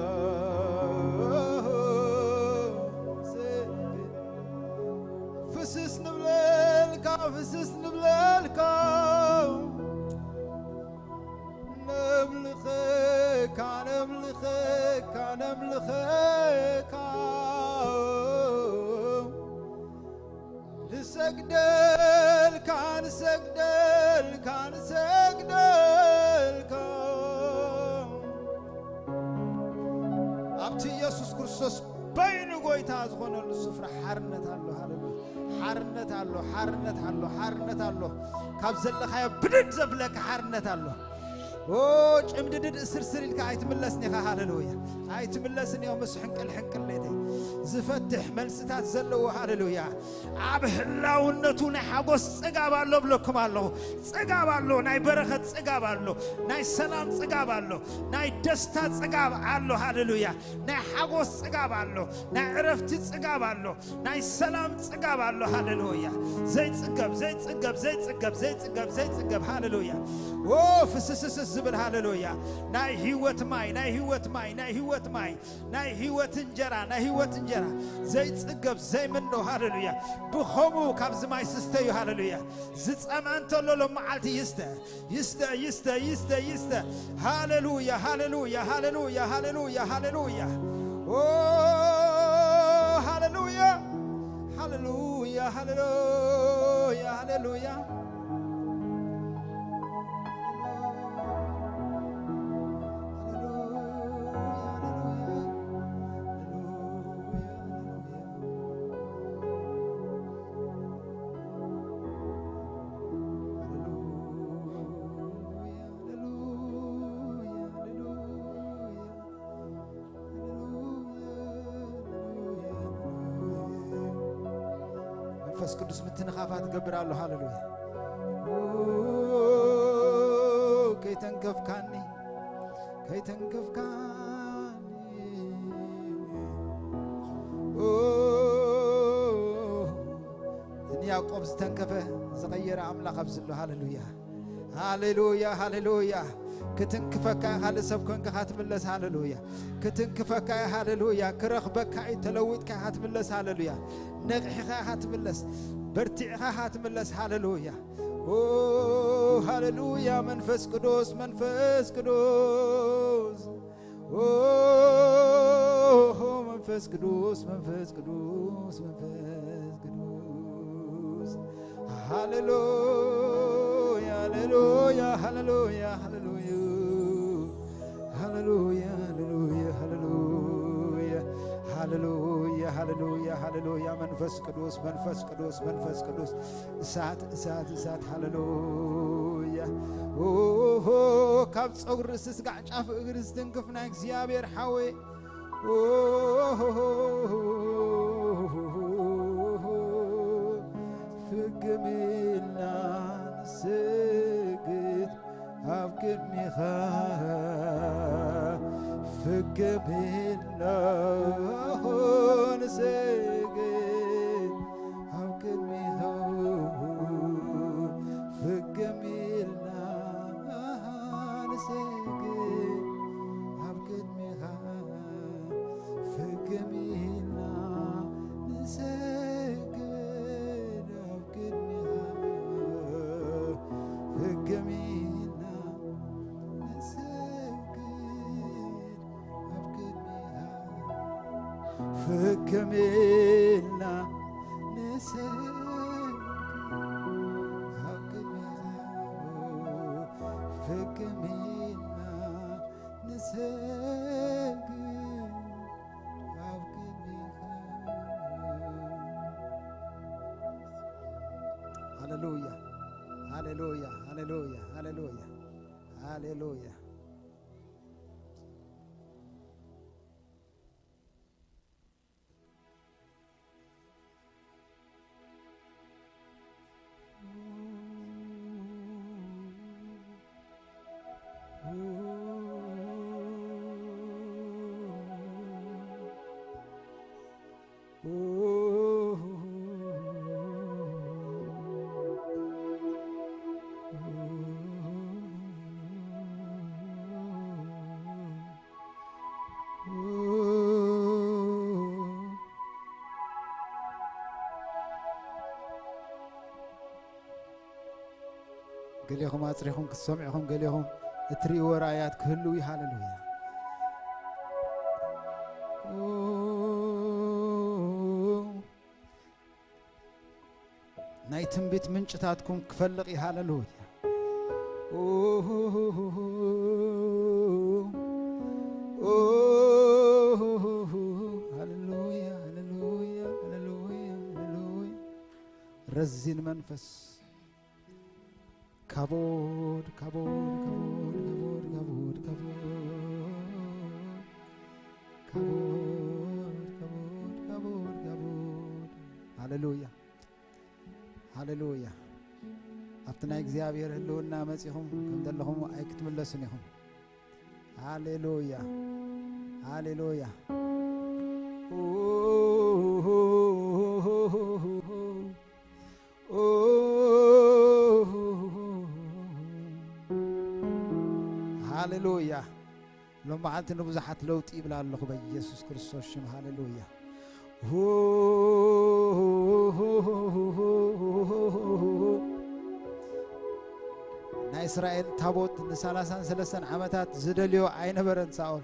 فسس نبلالك فسس نبلالك نملخك نملخك نملخك نسجدلك نسجدلك نسجدلك أبتي يسوع كريستوس بين قويتا زغون السفرة حرنت الله هالله حرنت الله حرنت الله حرنت الله كابزل خيا بدد زبلك حرنت الله وش امدد سرسري لك عيت ملسني هاللويا عيت ملسني يوم مسحنك الحنك الليتي زفتح ملستات زلوا هاللويا عبه الله ونتون حقوس صقاب الله بلكم الله صقاب الله ناي بركة صقاب الله ناي سلام صقاب الله ناي دستات صقاب الله هاللويا ناي حقوس صقاب الله ناي عرفت صقاب الله ناي سلام صقاب الله هاللويا زيت صقاب زيت صقاب زيت صقاب زيت صقاب زيت صقاب هاللويا اوف سسس زبل هاللويا ناي هيوت ماي ناي هيوت ماي ناي هيوت ماي ناي هيوت انجرا ناي هيوت انجرا زيت صقاب زي منه هاللويا بخمو كابز ماي سستيو هاللويا زت امانت لولو معلتي يستا يستا يستا يستا يستا هاللويا هاللويا هاللويا هاللويا هاللويا اوه هاللويا هاللويا هاللويا هاللويا منفس قدس متنخافات قبر الله هاللويا كي تنكف كاني كي تنكف كاني دنيا قبز تنكفه زغير عملا خبز الله هاللويا هاللويا هاللويا كتنكفك هال سبكنك هاتملس هاللويا كتنكفك هاللويا كرخبك يتلوتك هاتملس هاللويا نقحك هاتملس برتعك هاتملس هاللويا اوه هاللويا منفس قدوس منفس قدوس اوه منفس قدوس منفس قدوس منفس قدوس هاللويا هاللويا هاللويا هاللويا هاللويا هاللويا هاللويا ሃሌሉያ ሃሌሉያ ሃሌሉያ መንፈስ ቅዱስ መንፈስ ቅዱስ መንፈስ ቅዱስ እሳት እሳት እሳት ሃሌሉያ ኦሆ ካብ ጸጉር እስጋዕ ጫፍ እግር ዝትንክፍና እግዚአብሔር ሓዌ ኦሆ ፍግምና ንስግድ ኣብ ቅድሚኻ ፍግምና ንስግድ ኣብ ቅድሚኻ ፍግምና ንስግድ ኣብ ቅድሚኻ ፍግምና ንስግድ ኣብ ቅድሚኻ ፍግምና فكملنا نسجد فكملنا نسجد هللويا هللويا هللويا هللويا هللويا قليهم أصريهم كسمعهم قليهم اتري ورايات كله هاللويا نايتم بيت من شتاتكم كفلقي هاللويا هاللويا هاللويا هاللويا هاللويا رزين منفس كبود كبود كبود كبود كبود كبود كبود كبود كبود هاللويا هاللويا أفتنا إخزيابير هلونا مسيهم كم دلهم أيكت ملسنهم هاللويا هاللويا هاللويا لما عاد نبزحت لوت إبلا الله بيسوع كريستوس شم هاللويا نا إسرائيل تابوت نسالسان سلسان عمتات زدليو عين برن ساول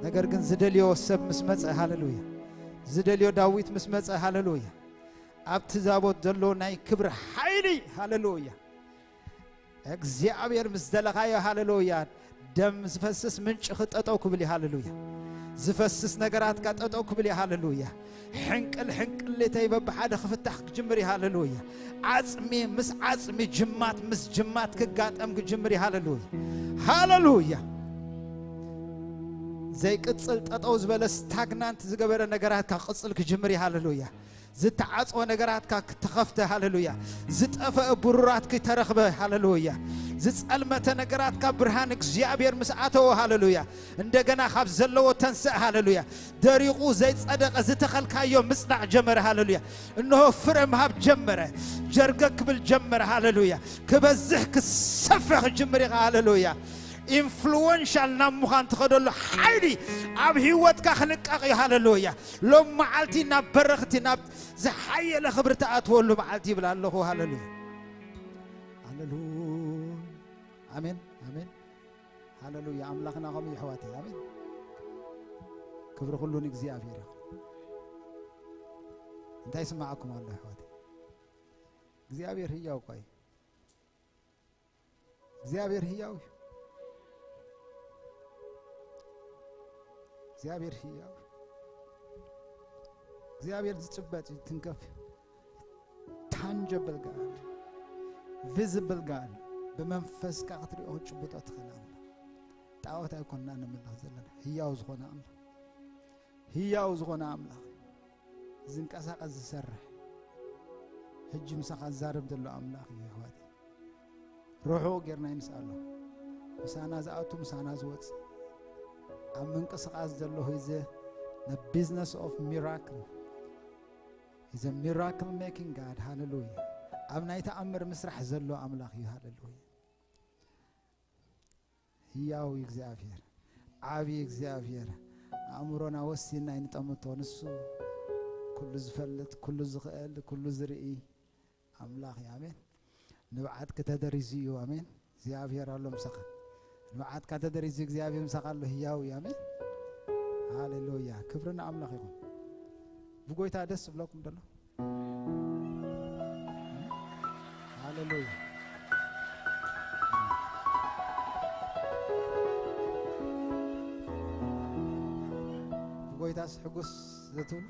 نجر جن زدليو سب مسمت هاللويا زدليو داويت مسمت هاللويا أبتزابوت دلو ناي كبر حيلي هاللويا እግዚአብሔር ምስደለኻዮ ሃሌሉያ ደም ዝፈስስ ምንጭ ኽጠጠው ክብል ሃሌሉያ ዝፈስስ ነገራት ካጠጠው ክብል ሃሌሉያ ሕንቅል ሕንቅልተይ በብሓደ ክፍታሕ ክጅምር ሃሌሉያ ዓጽሚ ምስ ዓጽሚ ጅማት ምስ ጅማት ክጋጠም ክጅምር ሃሌሉያ ሃሌሉያ ዘይቅጽል ጠጠው ዝበለ ስታግናንት ዝገበረ ነገራት ካቅጽል ክጅምር ሃሌሉያ زتعصو ነገራት ከተኸፍተ ሃሌሉያ ዝጠፈ ብሩራት ከተረኽበ ሃሌሉያ ዝጸልመተ ነገራት ከብርሃን እግዚአብሔር መስዓተው ሃሌሉያ እንደገና ካብ ዘለዎ ተንሰ ሃሌሉያ ደሪቁ ዘይጸደቀ ዝተኸልካዮ ምስናዕ ጀመረ ሃሌሉያ እንሆ ፍረም ሃብ ጀመረ ጀርገክ ብል ጀመረ ሃሌሉያ ከበዝህ ክሰፍሕ ጀመረ ሃሌሉያ influential namuhan تخدلو حيلي أب هيوتك خلقك هاللويا لو معلتي نبرختي نب زحية لخبرت أتولو معلتي بلا الله هاللويا هاللويا آمين آمين هاللويا أملاكنا هم يحواتي آمين كبر كله نجزي أفيرا انت يسمعكم الله يحواتي جزي أفير هي وقاي جزي أفير هي وقاي እግዚአብሔር ሕያው እግዚአብሔር ዝጭበጥ ትንከፍ tangible God visible God በመንፈስ ካትሪኦ ጭብጦ ተኸናም ጣዖት አይኮንና ነምልህ ዘለና ህያው ዝኾነ አምላኽ ዝንቀሳቀስ ዝሰርሕ ሕጂ ምሳኻ ዛረብ ዘሎ አምላኽ እዩ ህዋት ሩሑ ጌርና ይንሳሎ ምሳና ዝኣቱ ምሳና ዝወፅ ኣብ ምንቅስቃስ ዘሎ ሂዘ the business of miracle is a miracle making God hallelujah አብናይ ተአምር መስራሕ ዘሎ አምላኽ እዩ hallelujah ህያው እግዚአብሔር ዓቢ እግዚአብሔር አእምሮና ወሲና ይንጠምቶ ንሱ ኩሉ ዝፈልጥ ኩሉ ዝኽእል ኩሉ ዝርኢ አምላኽ አሜን ንብዓት ከተደሪዝዩ አሜን እግዚአብሔር አሎ ምሳኻ ንብዓት ከተደሪዝ እግዚአብሔር ምሳኻ አሎ ህያው አሜን ሃሌሉያ ክብርና አምላኽ ይሁን ብጎይታ ደስ ብለኩም ደሎ ሃሌሉያ ብጎይታስ ሕጉስ ዘትብል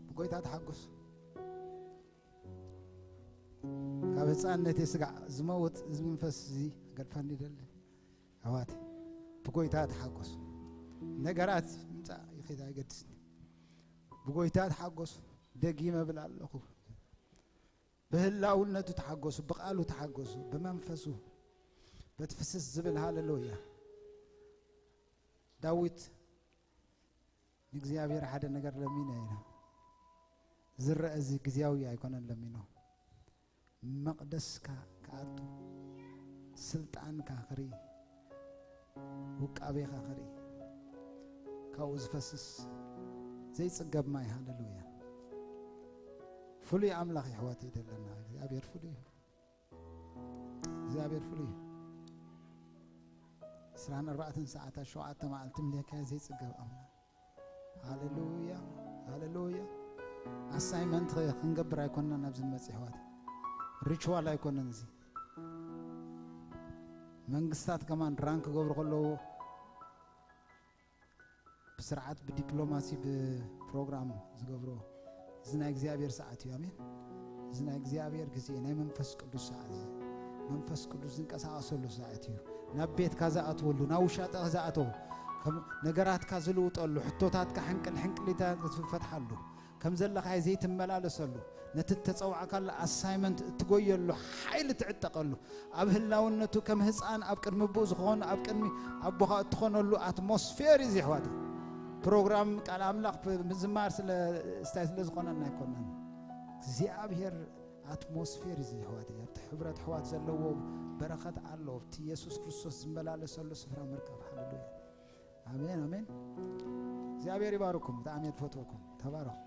ብጎይታ ተሐጉስ ካብ ህፃንነት የስጋዕ ዝመውት ዝመንፈስ እዚ ገድፋን ይደል አዋት ብጎይታ ተሐጉስ ነገራት ምጣ ይኸዳ ይገድስ ብጎይታ ተሐጉስ ደጊመ ብላለኹ በህላውነቱ ተሐጉስ በቃሉ ተሐጉስ በመንፈሱ በትፍስስ ዝብል ሃሌሉያ ዳዊት እግዚአብሔር ሓደ ነገር ለሚነ ይና ዝረአዚ ግዚያዊ አይኮነን ለሚኖ መቅደስካ ካቱ ስልጣንካ ኸሪ ወቃቤኻ ኸሪ ካውዝ ፈስስ ዘይጽገብ ማይ ሃሌሉያ فلي أملاخ حواتي دلنا እግዚአብሔር فلي سران 4 ساعات شوعات معلتم لك زي صقب أملاخ هاليلويا assignment خنقبر يكوننا نبز المسيحوات ritual يكونن زي منقستات كمان رانك قبر كله بسرعات بدبلوماسي ببروغرام زقبرو زنا እግዚአብሔር ሰዓት ያሜን ዝና እግዚአብሔር ጊዜ ናይ መንፈስ ቅዱስ ሰዓት መንፈስ ቅዱስ ዝንቀሳቀሰሉ ሰዓት እዩ ናብ ቤት ካዛአት ወሉ ናውሻጣ ካዛአቶ ነገራት ካዝልውጠሉ ሕቶታት ከሕንቅሊታት ትፈትሐሉ ከም ዘለኻይ ዘይት መላለሰሉ ነቲ ተጸውዓካለ አሳይመንት ትጎየሉ ኃይል ትዕጠቀሉ ኣብ ህላውነቱ ከም ህፃን ኣብ ቅድሚ ቡ ዝኾን ኣብ ቅድሚ ኣቦኻ ትኾነሉ አትሞስፌር ይዝሕዋት program ቃል አምላክ ምዝማር ስለ ስታይ ስለ ዝኾነና አይኮነን እግዚአብሔር አትሞስፌር እዚ ህዋት ያብተ ህብረት ህዋት ዘለዎ በረከት አለው ኢየሱስ ክርስቶስ ዝመላለሰሉ ስፍራ መርከብ ሃሌሉያ አሜን እግዚአብሔር ይባርኩም ተአሜን ፎቶኩም ተባረኩ